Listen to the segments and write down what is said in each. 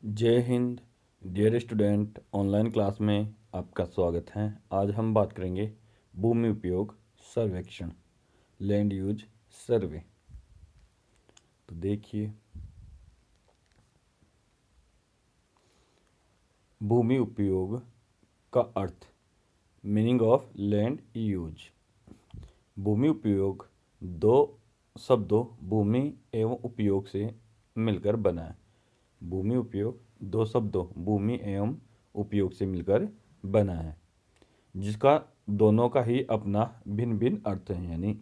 जय Hind. Dear student, online class में आपका स्वागत है। आज हम बात करेंगे भूमि उपयोग सर्वेक्षण, लैंड यूज सर्वे। तो देखिए, भूमि उपयोग का अर्थ, मीनिंग ऑफ लैंड यूज। भूमि उपयोग दो शब्दों भूमि एवं उपयोग से मिलकर बना है। भूमि उपयोग दो शब्दों भूमि एवं उपयोग से मिलकर बना है, जिसका दोनों का ही अपना भिन्न भिन्न अर्थ है। यानी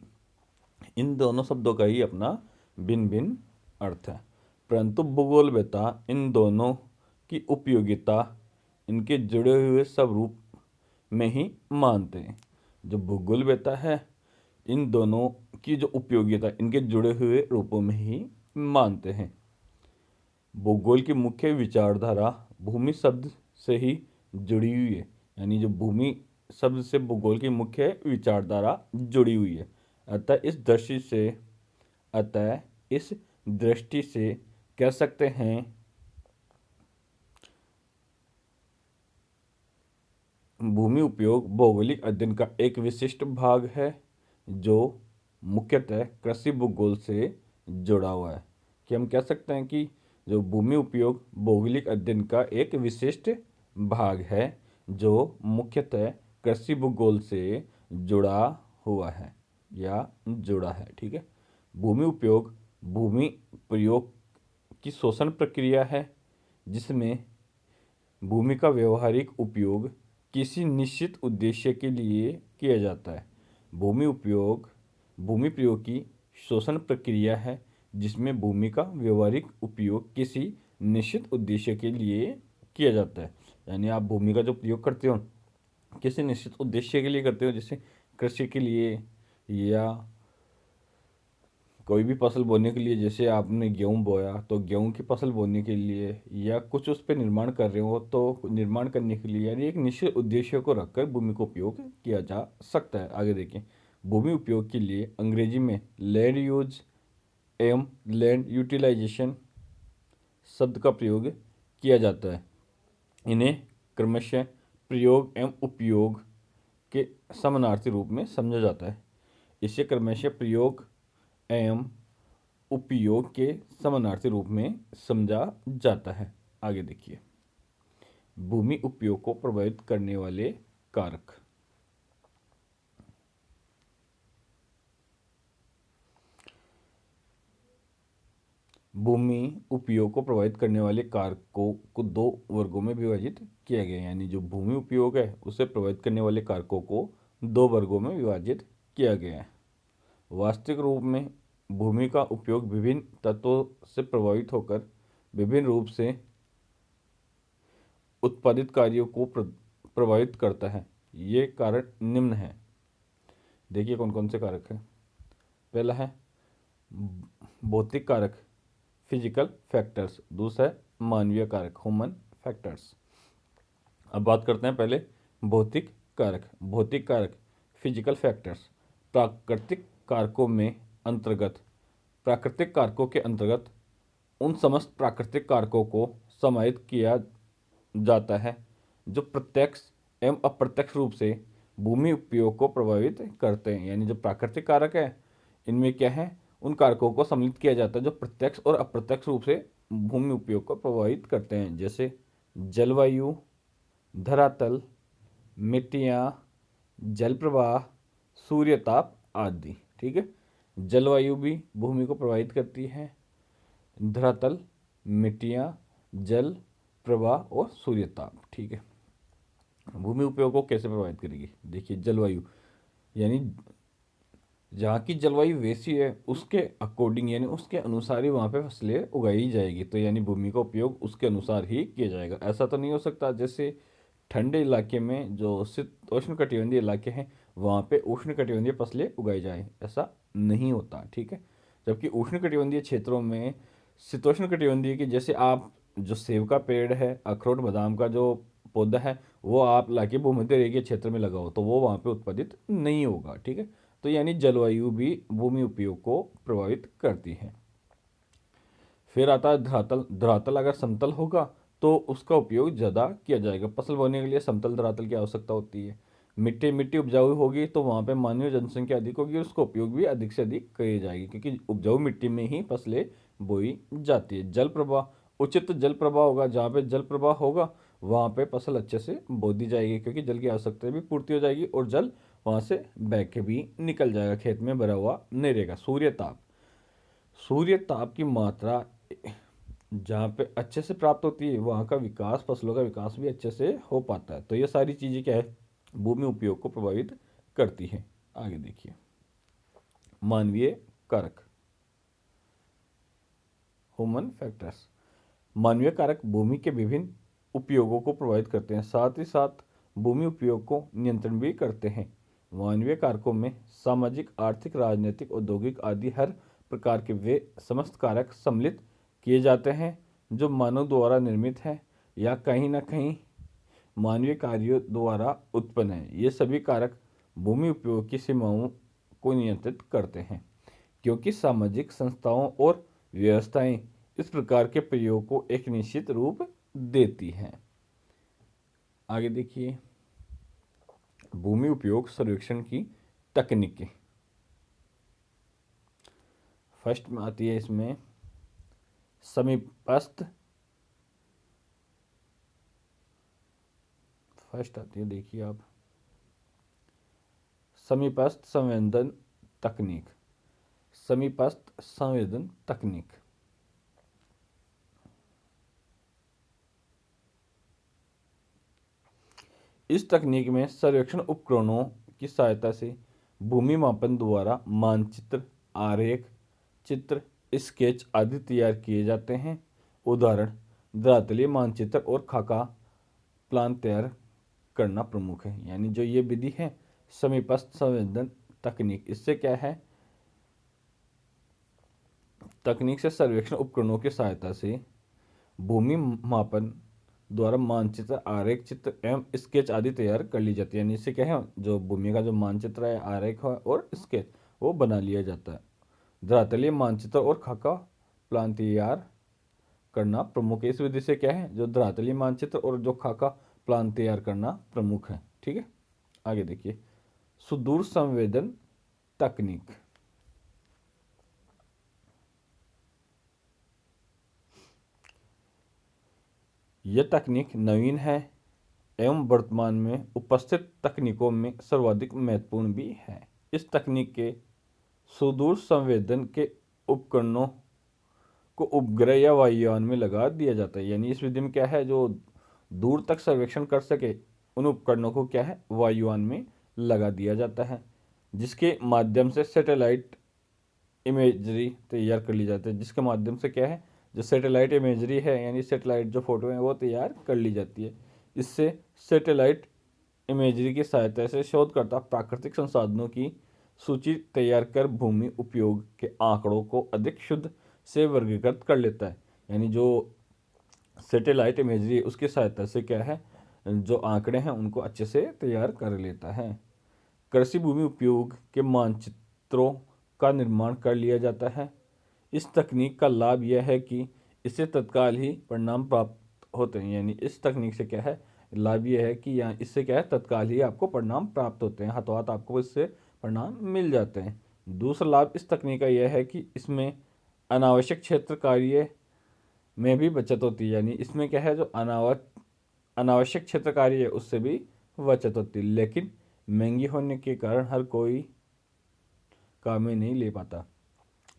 इन दोनों शब्दों का ही अपना भिन्न भिन्न अर्थ है, परंतु भूगोलवेत्ता इन दोनों की उपयोगिता इनके जुड़े हुए स्वरूप में ही मानते हैं। जो भूगोलवेत्ता है, इन दोनों की जो उपयोगिता इनके जुड़े हुए रूपों में ही मानते हैं। भूगोल की मुख्य विचारधारा भूमि शब्द से ही जुड़ी हुई है। यानी जो भूमि शब्द से भूगोल की मुख्य विचारधारा जुड़ी हुई है। अतः इस दृष्टि से कह सकते हैं भूमि उपयोग भौगोलिक अध्ययन का एक विशिष्ट भाग है, जो मुख्यतः कृषि भूगोल से जुड़ा हुआ है। कि हम कह सकते हैं कि जो भूमि उपयोग भौगोलिक अध्ययन का एक विशिष्ट भाग है, जो मुख्यतः कृषि भूगोल से जुड़ा हुआ है या जुड़ा है। ठीक है। भूमि उपयोग भूमि प्रयोग की शोषण प्रक्रिया है, जिसमें भूमि का व्यवहारिक उपयोग किसी निश्चित उद्देश्य के लिए किया जाता है। भूमि प्रयोग की शोषण प्रक्रिया है, जिसमें भूमि का व्यवहारिक उपयोग किसी निश्चित उद्देश्य के लिए किया जाता है। यानी आप भूमि का जो प्रयोग करते हो किसी निश्चित उद्देश्य के लिए करते हो, जैसे कृषि के लिए या कोई भी फसल बोने के लिए। जैसे आपने गेहूँ बोया तो गेहूँ की फसल बोने के लिए, या कुछ उस पर निर्माण कर रहे हो तो निर्माण करने के लिए। यानी एक निश्चित उद्देश्य को रखकर भूमि का उपयोग किया जा सकता है। आगे देखें, भूमि उपयोग के लिए अंग्रेजी में लैंड यूज एवं लैंड यूटिलाइजेशन शब्द का प्रयोग किया जाता है। इन्हें क्रमशः प्रयोग एवं उपयोग के समानार्थी रूप में समझा जाता है। इसे क्रमशः प्रयोग एवं उपयोग के समानार्थी रूप में समझा जाता है। आगे देखिए, भूमि उपयोग को प्रभावित करने वाले कारक। भूमि उपयोग को प्रभावित करने वाले कारकों को दो वर्गों में विभाजित किया गया है। यानी जो भूमि उपयोग है उसे प्रभावित करने वाले कारकों को दो वर्गों में विभाजित किया गया है। वास्तविक रूप में भूमि का उपयोग विभिन्न तत्वों से प्रभावित होकर विभिन्न रूप से उत्पादित कार्यों को प्रभावित करता है। ये कारक निम्न हैं। देखिए कौन कौन से कारक हैं। पहला है भौतिक कारक, फिजिकल फैक्टर्स। दूसरा है मानवीय कारक, ह्यूमन फैक्टर्स। अब बात करते हैं पहले भौतिक कारक। भौतिक कारक, फिजिकल फैक्टर्स, प्राकृतिक कारकों के अंतर्गत उन समस्त प्राकृतिक कारकों को समाहित किया जाता है जो प्रत्यक्ष एवं अप्रत्यक्ष रूप से भूमि उपयोग को प्रभावित करते हैं। यानी जो प्राकृतिक कारक है, इनमें क्या है, उन कारकों को सम्मिलित किया जाता है जो प्रत्यक्ष और अप्रत्यक्ष रूप से भूमि उपयोग को प्रभावित करते हैं। जैसे जलवायु, धरातल, मिट्टियाँ, जल प्रवाह, सूर्य ताप आदि। ठीक है। जलवायु भी भूमि को प्रभावित करती है। धरातल, मिट्टियाँ, जल प्रवाह और सूर्य ताप। ठीक है। भूमि उपयोग को कैसे प्रभावित करेगी। देखिए, जलवायु यानी जहाँ की जलवायु वैसी है उसके अकॉर्डिंग, यानी उसके अनुसार ही वहाँ पे फसलें उगाई जाएगी। तो यानी भूमि का उपयोग उसके अनुसार ही किया जाएगा। ऐसा तो नहीं हो सकता जैसे ठंडे इलाके में जो शीतोष्ण कटिबंधीय इलाके हैं वहाँ पे उष्ण कटिबंधीय फसलें उगाई जाए, ऐसा नहीं होता। ठीक है। जबकि उष्ण कटिबंधीय क्षेत्रों में शीतोष्ण कटिबंधीय की, जैसे आप जो सेब का पेड़ है, अखरोट बादाम का जो पौधा है, वो आप लाके भूमध्य रेखीय क्षेत्र में लगाओ तो वो वहाँ पे उत्पादित नहीं होगा। ठीक है। तो यानी जलवायु भी भूमि उपयोग को प्रभावित करती है। फिर आता है धरातल। धरातल अगर समतल होगा तो उसका उपयोग ज़्यादा किया जाएगा। फसल बोने के लिए समतल धरातल की आवश्यकता होती है। मिट्टी उपजाऊ होगी तो वहाँ पे मानवीय जनसंख्या अधिक होगी और उसका उपयोग भी अधिक से अधिक करी जाएगी, क्योंकि उपजाऊ मिट्टी में ही फसलें बोई जाती है। जल प्रवाह, उचित जल प्रवाह होगा, जहाँ पे जल प्रवाह होगा वहाँ पे फसल अच्छे से बो दी जाएगी, क्योंकि जल की आवश्यकता भी पूर्ति हो जाएगी और जल वहाँ से बह के भी निकल जाएगा, खेत में भरा हुआ नहीं रहेगा। सूर्य ताप की मात्रा जहाँ पे अच्छे से प्राप्त होती है वहाँ का विकास, फसलों का विकास भी अच्छे से हो पाता है। तो ये सारी चीज़ें क्या है, भूमि उपयोग को प्रभावित करती है। आगे देखिए, मानवीय कारक, ह्यूमन फैक्टर्स। मानवीय कारक भूमि के विभिन्न उपयोगों को प्रभावित करते हैं, साथ ही साथ भूमि उपयोग को नियंत्रण भी करते हैं। मानवीय कारकों में सामाजिक, आर्थिक, राजनीतिक, औद्योगिक आदि हर प्रकार के वे समस्त कारक सम्मिलित किए जाते हैं जो मानव द्वारा निर्मित हैं या कहीं न कहीं मानवीय कार्यों द्वारा उत्पन्न है। ये सभी कारक भूमि उपयोग की सीमाओं को नियंत्रित करते हैं, क्योंकि सामाजिक संस्थाओं और व्यवस्थाएं इस प्रकार के प्रयोग को एक निश्चित रूप देती हैं। आगे देखिए, भूमि उपयोग सर्वेक्षण की तकनीकें। फर्स्ट में आती है इसमें समीपस्थ, फर्स्ट आती है देखिए आप, समीपस्थ संवेदन तकनीक। समीपस्थ संवेदन तकनीक इस तकनीक में सर्वेक्षण उपकरणों की सहायता से भूमि मापन द्वारा मानचित्र, आरेख, चित्र, स्केच आदि तैयार किए जाते हैं। उदाहरण, धरातलीय मानचित्र और खाका प्लान तैयार करना प्रमुख है। यानी जो ये विधि है समीपस्थ संवेदन तकनीक, इससे क्या है, तकनीक से सर्वेक्षण उपकरणों की सहायता से भूमि मापन द्वारा मानचित्र, आरेख, चित्र एवं स्केच आदि तैयार कर ली जाती है। यानी इससे क्या है, जो भूमि का जो मानचित्र है, आरेख है और स्केच वो बना लिया जाता है। धरातलीय मानचित्र और खाका प्लान तैयार करना प्रमुख है। इस विधि से क्या है, जो धरातलीय मानचित्र और जो खाका प्लान तैयार करना प्रमुख है। ठीक है, आगे देखिए, सुदूर संवेदन तकनीक। यह तकनीक नवीन है एवं वर्तमान में उपस्थित तकनीकों में सर्वाधिक महत्वपूर्ण भी है। इस तकनीक के सुदूर संवेदन के उपकरणों को उपग्रह या वायुयान में लगा दिया जाता है। यानी इस विधि में क्या है, जो दूर तक सर्वेक्षण कर सके उन उपकरणों को क्या है, वायुयान में लगा दिया जाता है, जिसके माध्यम से सैटेलाइट इमेजरी तैयार कर ली जाती है। जिसके माध्यम से क्या है, जो सैटेलाइट इमेजरी है यानी सैटेलाइट जो फोटो है वो तैयार कर ली जाती है। इससे सैटेलाइट इमेजरी की सहायता से शोधकर्ता प्राकृतिक संसाधनों की सूची तैयार कर भूमि उपयोग के आंकड़ों को अधिक शुद्ध से वर्गीकृत कर लेता है। यानी जो सैटेलाइट इमेजरी उसकी सहायता से क्या है, जो आंकड़े हैं उनको अच्छे से तैयार कर लेता है। कृषि भूमि उपयोग के मानचित्रों का निर्माण कर लिया जाता है। इस तकनीक का लाभ यह है कि इससे तत्काल ही परिणाम प्राप्त होते हैं। यानी इस तकनीक से क्या है, लाभ यह है कि यहाँ इससे क्या है, तत्काल ही आपको परिणाम प्राप्त होते हैं, हाथों हाथ आपको इससे परिणाम मिल जाते हैं। दूसरा लाभ इस तकनीक का यह है कि इसमें अनावश्यक क्षेत्र कार्य में भी बचत होती है। यानी इसमें क्या है, जो अनावश्यक क्षेत्र कार्य है उससे भी बचत होती है, लेकिन महंगी होने के कारण हर कोई काम में नहीं ले पाता।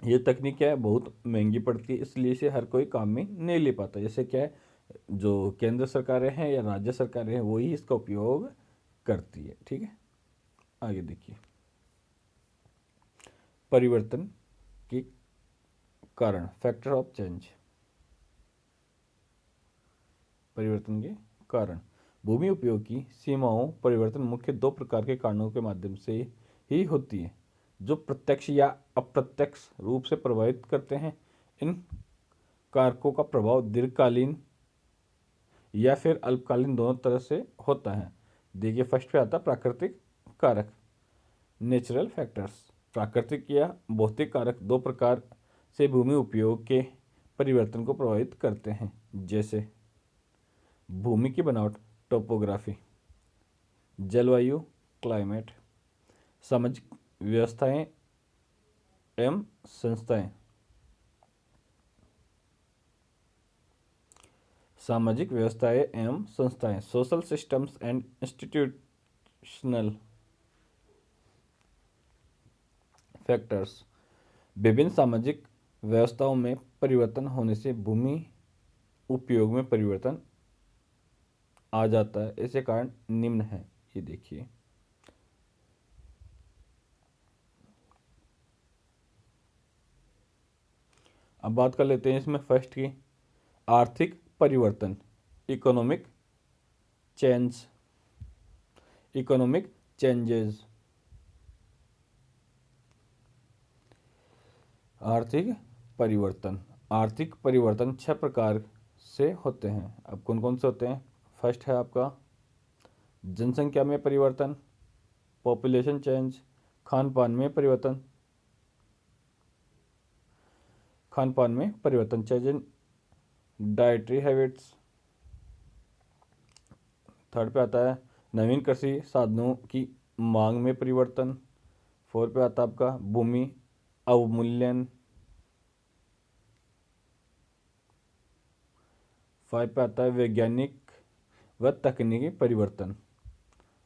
ये तकनीक क्या है, बहुत महंगी पड़ती है, इसलिए इसे हर कोई काम में नहीं ले पाता। जैसे क्या है, जो केंद्र सरकारें हैं या राज्य सरकारें हैं वही इसका उपयोग करती है। ठीक है, आगे देखिए, परिवर्तन के कारण, फैक्टर ऑफ चेंज। परिवर्तन के कारण, भूमि उपयोग की सीमाओं परिवर्तन मुख्य दो प्रकार के कारणों के माध्यम से ही होती है, जो प्रत्यक्ष या अप्रत्यक्ष रूप से प्रभावित करते हैं। इन कारकों का प्रभाव दीर्घकालीन या फिर अल्पकालीन दोनों तरह से होता है। देखिए, फर्स्ट पे आता है प्राकृतिक कारक, नेचुरल फैक्टर्स। प्राकृतिक या भौतिक कारक दो प्रकार से भूमि उपयोग के परिवर्तन को प्रभावित करते हैं, जैसे भूमि की बनावट टोपोग्राफी, जलवायु क्लाइमेट, सामाजिक व्यवस्थाएं एवं संस्थाएं, सामाजिक व्यवस्थाएं एवं संस्थाएं, social systems and institutional factors. विभिन्न सामाजिक व्यवस्थाओं में परिवर्तन होने से भूमि उपयोग में परिवर्तन आ जाता है। इसके कारण निम्न है, ये देखिए। अब बात कर लेते हैं इसमें फर्स्ट की, आर्थिक परिवर्तन, इकोनॉमिक चेंज, इकोनॉमिक चेंजेस। आर्थिक परिवर्तन, आर्थिक परिवर्तन 6 प्रकार से होते हैं। अब कौन कौन से होते हैं? फर्स्ट है आपका जनसंख्या में परिवर्तन, पॉपुलेशन चेंज, खान पान में परिवर्तन, खान पान में परिवर्तन change in dietary habits. Third पे आता है नवीन कृषि साधनों की मांग में परिवर्तन। फोर्थ पे आता है आपका भूमि अवमूल्यन। 5 पे आता है वैज्ञानिक व तकनीकी परिवर्तन।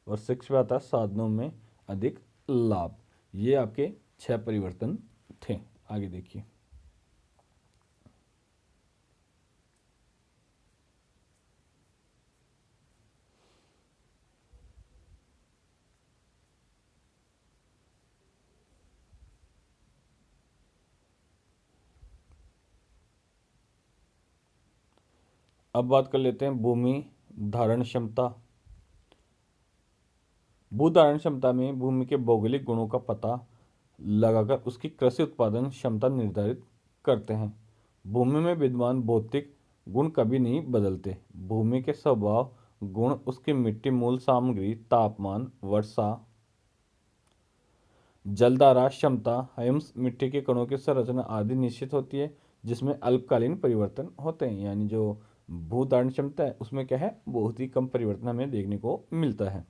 और 6 पे आता है साधनों में अधिक लाभ। ये आपके 6 परिवर्तन थे। आगे देखिए। अब बात कर लेते हैं भूमि धारण क्षमता। भू धारण क्षमता में भूमि के भौगोलिक गुणों का पता लगाकर उसकी कृषि उत्पादन क्षमता निर्धारित करते हैं। भूमि में विद्यमान भौतिक गुण कभी नहीं बदलते। भूमि के स्वभाव गुण उसकी मिट्टी मूल सामग्री, तापमान, वर्षा, जलधारा क्षमता एवं मिट्टी के कणों की संरचना आदि निश्चित होती है, जिसमें अल्पकालीन परिवर्तन होते हैं। यानी जो भू धारण क्षमता है उसमें क्या है, बहुत ही कम परिवर्तन हमें देखने को मिलता है।